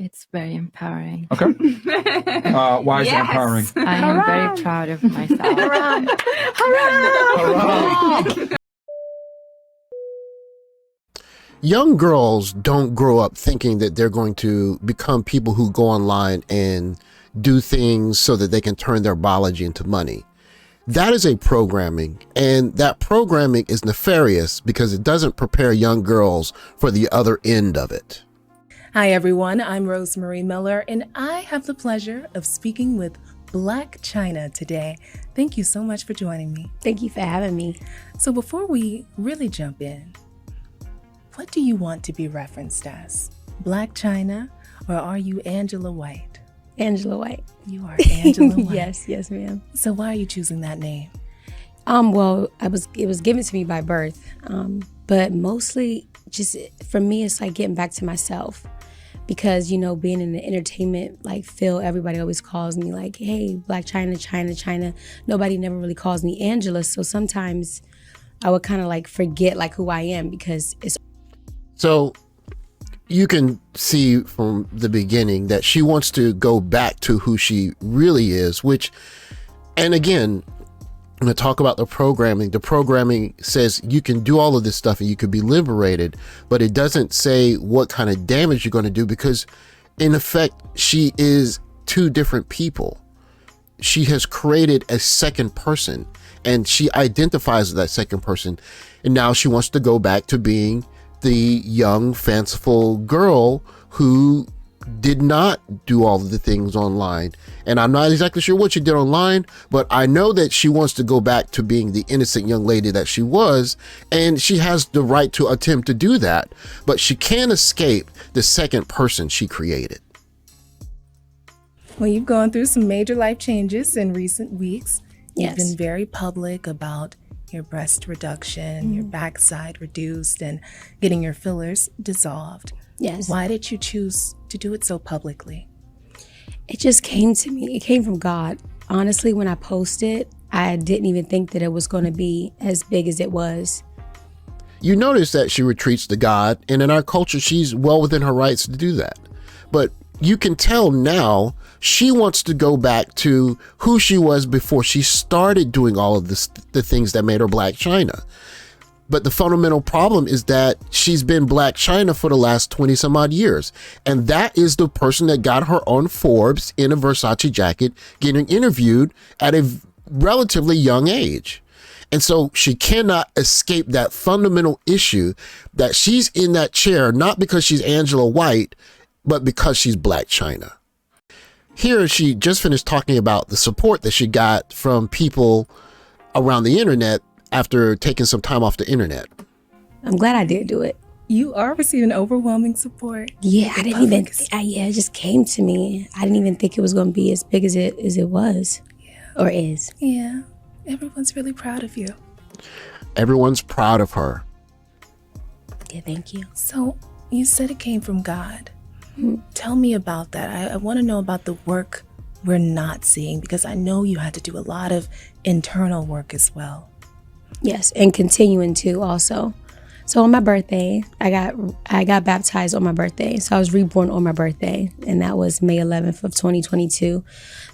It's very empowering. Okay. Why is it empowering? I am very proud of myself. Hurrah! Young girls don't grow up thinking that they're going to become people who go online and do things so that they can turn their biology into money. That is a programming, and that programming is nefarious because it doesn't prepare young girls for the other end of it. Hi everyone, I'm Rosemary Miller, and I have the pleasure of speaking with Black China today. Thank you so much for joining me. Thank you for having me. So before we really jump in, what do you want to be referenced as? Black China, or are you Angela White? Angela White. You are Angela White. Yes, ma'am. So why are you choosing that name? Well, it was given to me by birth, but mostly just for me, it's like getting back to myself. Because, you know, being in the entertainment field, everybody always calls me like, hey, Black China, China, China. Nobody never really calls me Angela. So sometimes I would kind of forget who I am because it's. So you can see from the beginning that she wants to go back to who she really is, which, and again, I'm going to talk about the programming. The programming says you can do all of this stuff and you could be liberated, but it doesn't say what kind of damage you're going to do because in effect, she is two different people. She has created a second person and she identifies as that second person. And now she wants to go back to being the young, fanciful girl who did not do all of the things online. And I'm not exactly sure what she did online, but I know that she wants to go back to being the innocent young lady that she was, and she has the right to attempt to do that, but she can't escape the second person she created. Well, you've gone through some major life changes in recent weeks. Yes. You've been very public about your breast reduction, your backside reduced, and getting your fillers dissolved. Yes. Why did you choose to do it so publicly? It just came to me. It came from God. Honestly, when I posted, I didn't even think that it was going to be as big as it was. You notice that she retreats to God, and in our culture, she's well within her rights to do that. But you can tell now she wants to go back to who she was before she started doing all of the things that made her Black China. But the fundamental problem is that she's been Black China for the last 20 some odd years. And that is the person that got her on Forbes in a Versace jacket, getting interviewed at a relatively young age. And so she cannot escape that fundamental issue that she's in that chair, not because she's Angela White, but because she's Black China. Here, she just finished talking about the support that she got from people around the internet after taking some time off the internet. I'm glad I did do it. You are receiving overwhelming support. Yeah, I didn't even, it just came to me. I didn't even think it was going to be as big as it was or is. Yeah, everyone's really proud of you. Everyone's proud of her. Yeah, thank you. So you said it came from God. Tell me about that. I want to know about the work we're not seeing because I know you had to do a lot of internal work as well. Yes, and continuing to also. So on my birthday, I got baptized on my birthday. So I was reborn on my birthday, and that was May 11th of 2022.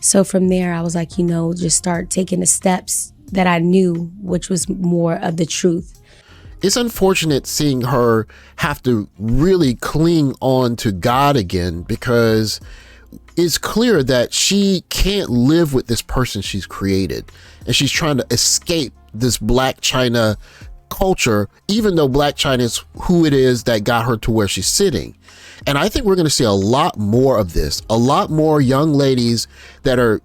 So from there, I was like, just start taking the steps that I knew, which was more of the truth. It's unfortunate seeing her have to really cling on to God again because it's clear that she can't live with this person she's created, and she's trying to escape this Black China culture, even though Black China is who it is that got her to where she's sitting. And I think we're going to see a lot more of this, a lot more young ladies that are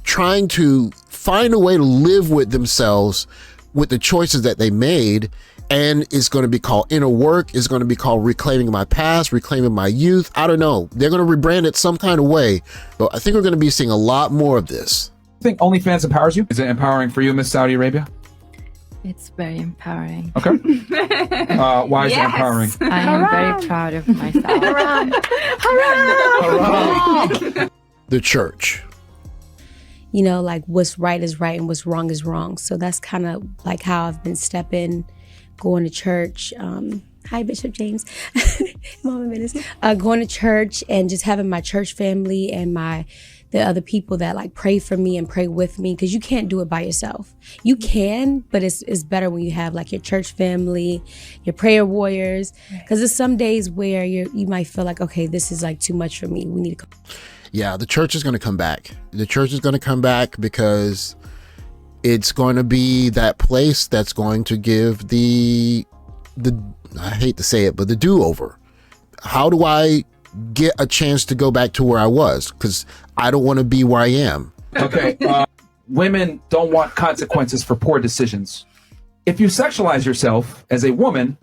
trying to find a way to live with themselves with the choices that they made. And it's going to be called inner work. It's going to be called reclaiming my past, reclaiming my youth. I don't know. They're going to rebrand it some kind of way, but I think we're going to be seeing a lot more of this. I think OnlyFans empowers you. Is it empowering for you, Miss Saudi Arabia? It's very empowering. Okay. Why is it empowering? I am very proud of myself. The church. What's right is right and what's wrong is wrong. So that's kind of how I've been going to church, Hi, Bishop James. Mama Menace. Going to church and just having my church family and the other people that like pray for me and pray with me, because you can't do it by yourself. You can, but it's better when you have like your church family, your prayer warriors, because there's some days where you might feel like, okay, this is like too much for me. We need to go. Yeah, the church is going to come back. The church is going to come back because it's going to be that place that's going to give the I hate to say it, but the do-over. How do I get a chance to go back to where I was? Because I don't want to be where I am. Okay. Women don't want consequences for poor decisions. If you sexualize yourself as a woman,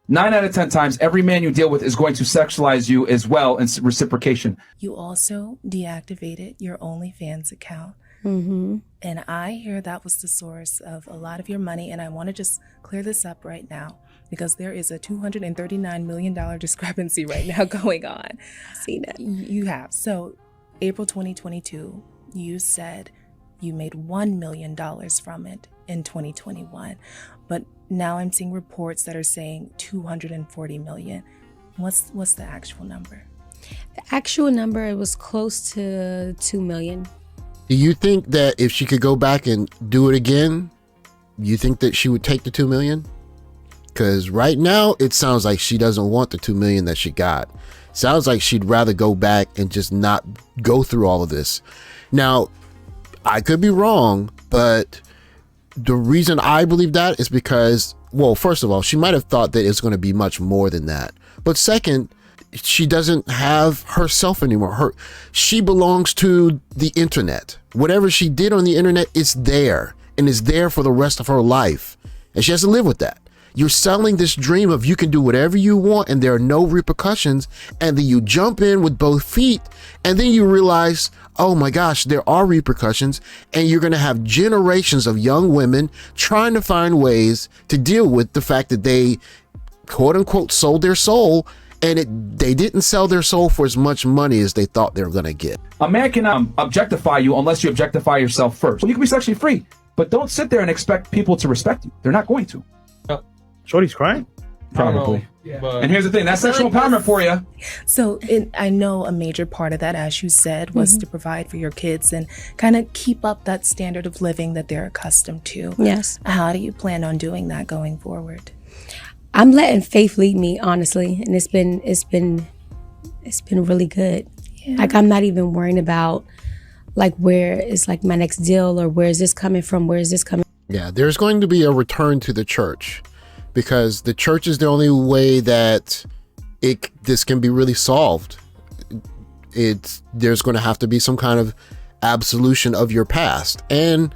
9 out of 10 times, every man you deal with is going to sexualize you as well in reciprocation. You also deactivated your OnlyFans account. Mm-hmm. And I hear that was the source of a lot of your money. And I want to just clear this up right now, because there is a $239 million discrepancy right now going on. I've seen that. You have. So April 2022, you said you made $1 million from it in 2021. But now I'm seeing reports that are saying 240 million. What's the actual number? The actual number, it was close to 2 million. Do you think that if she could go back and do it again, you think that she would take the 2 million? Because right now it sounds like she doesn't want the 2 million that she got. Sounds like she'd rather go back and just not go through all of this. Now, I could be wrong, but the reason I believe that is because, well, first of all, she might have thought that it's going to be much more than that. But second, she doesn't have herself anymore. She belongs to the internet. Whatever she did on the internet is there, and is there for the rest of her life. And she has to live with that. You're selling this dream of you can do whatever you want and there are no repercussions. And then you jump in with both feet, and then you realize, oh my gosh, there are repercussions. And you're going to have generations of young women trying to find ways to deal with the fact that they, quote unquote, sold their soul. And they didn't sell their soul for as much money as they thought they were going to get. A man cannot objectify you unless you objectify yourself first. Well, you can be sexually free, but don't sit there and expect people to respect you. They're not going to. Shorty's crying? Probably. Yeah. And here's the thing, that's sexual empowerment for you. So I know a major part of that, as you said, was to provide for your kids and kind of keep up that standard of living that they're accustomed to. Yes. How do you plan on doing that going forward? I'm letting faith lead me, honestly, and it's been really good. Yeah. Like, I'm not even worrying about like where is like my next deal, or where is this coming from? Where is this coming? Yeah, there's going to be a return to the church, because the church is the only way that this can be really solved. There's going to have to be some kind of absolution of your past, and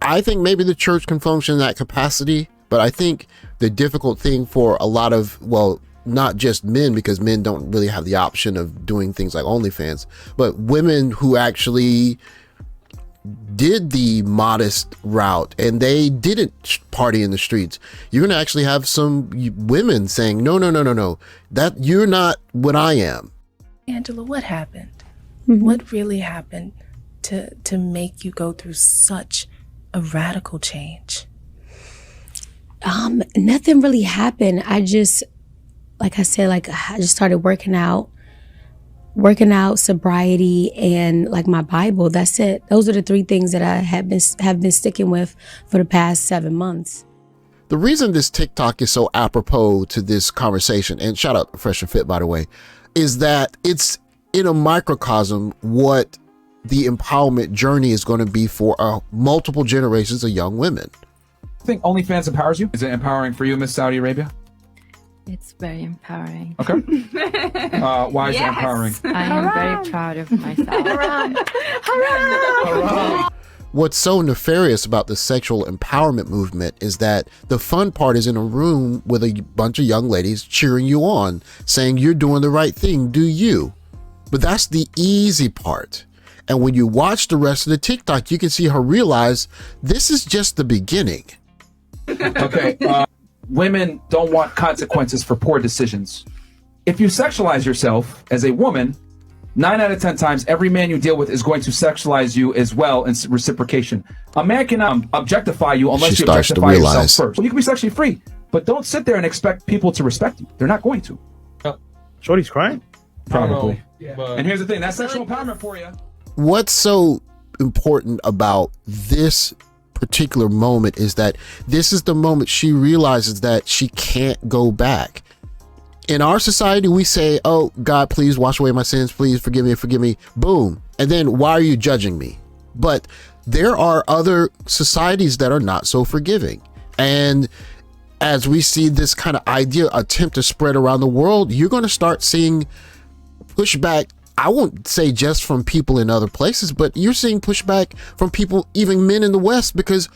I think maybe the church can function in that capacity. But I think the difficult thing for a lot of, well, not just men, because men don't really have the option of doing things like OnlyFans, but women who actually did the modest route and they didn't party in the streets. You're going to actually have some women saying, no, that you're not what I am. Angela, what happened? What really happened to make you go through such a radical change? Nothing really happened. I just, like I said, like I just started working out, sobriety, and like my Bible. That's it. Those are the three things that I have been sticking with for the past 7 months. The reason this TikTok is so apropos to this conversation, and shout out to Fresh and Fit, by the way, is that it's in a microcosm what the empowerment journey is going to be for multiple generations of young women. I think OnlyFans empowers you. Is it empowering for you, Miss Saudi Arabia? It's very empowering. Okay. Why is it empowering? I am very proud of myself. What's so nefarious about the sexual empowerment movement is that the fun part is in a room with a bunch of young ladies cheering you on, saying you're doing the right thing, do you? But that's the easy part. And when you watch the rest of the TikTok, you can see her realize this is just the beginning. Okay. Women don't want consequences for poor decisions. If you sexualize yourself as a woman, 9 out of 10 times, every man you deal with is going to sexualize you as well in reciprocation. A man cannot objectify you unless you objectify yourself first. Well, you can be sexually free, But don't sit there and expect people to respect you. They're not going to. Shorty's crying? Probably. But And here's the thing, that's sexual empowerment for you. What's so important about this particular moment is that this is the moment she realizes that she can't go back. In our society, we say, oh, God, please wash away my sins. Please forgive me. Boom. And then why are you judging me? But there are other societies that are not so forgiving. And as we see this kind of idea attempt to spread around the world, you're going to start seeing pushback. I won't say just from people in other places, but you're seeing pushback from people, even men in the West, because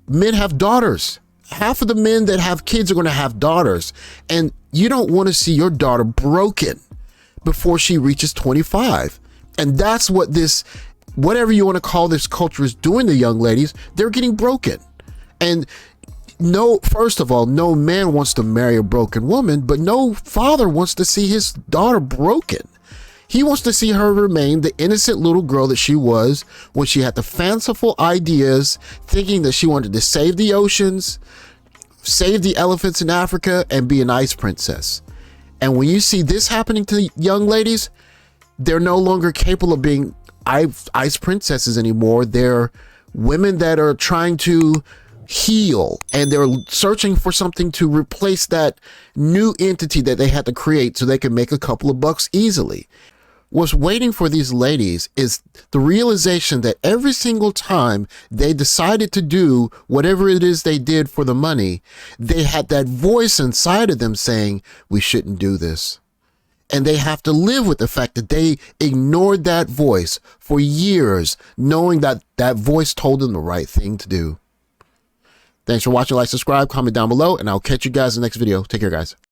men have daughters. Half of the men that have kids are going to have daughters. And you don't want to see your daughter broken before she reaches 25. And that's what this, whatever you want to call this culture is doing to young ladies. They're getting broken. And no, first of all, no man wants to marry a broken woman, but no father wants to see his daughter broken. He wants to see her remain the innocent little girl that she was when she had the fanciful ideas, thinking that she wanted to save the oceans, save the elephants in Africa, and be an ice princess. And when you see this happening to young ladies, they're no longer capable of being ice princesses anymore. They're women that are trying to heal, and they're searching for something to replace that new entity that they had to create so they can make a couple of bucks easily. What's waiting for these ladies is the realization that every single time they decided to do whatever it is they did for the money, they had that voice inside of them saying, we shouldn't do this. And they have to live with the fact that they ignored that voice for years, knowing that that voice told them the right thing to do. Thanks for watching. Like, subscribe, comment down below, and I'll catch you guys in the next video. Take care, guys.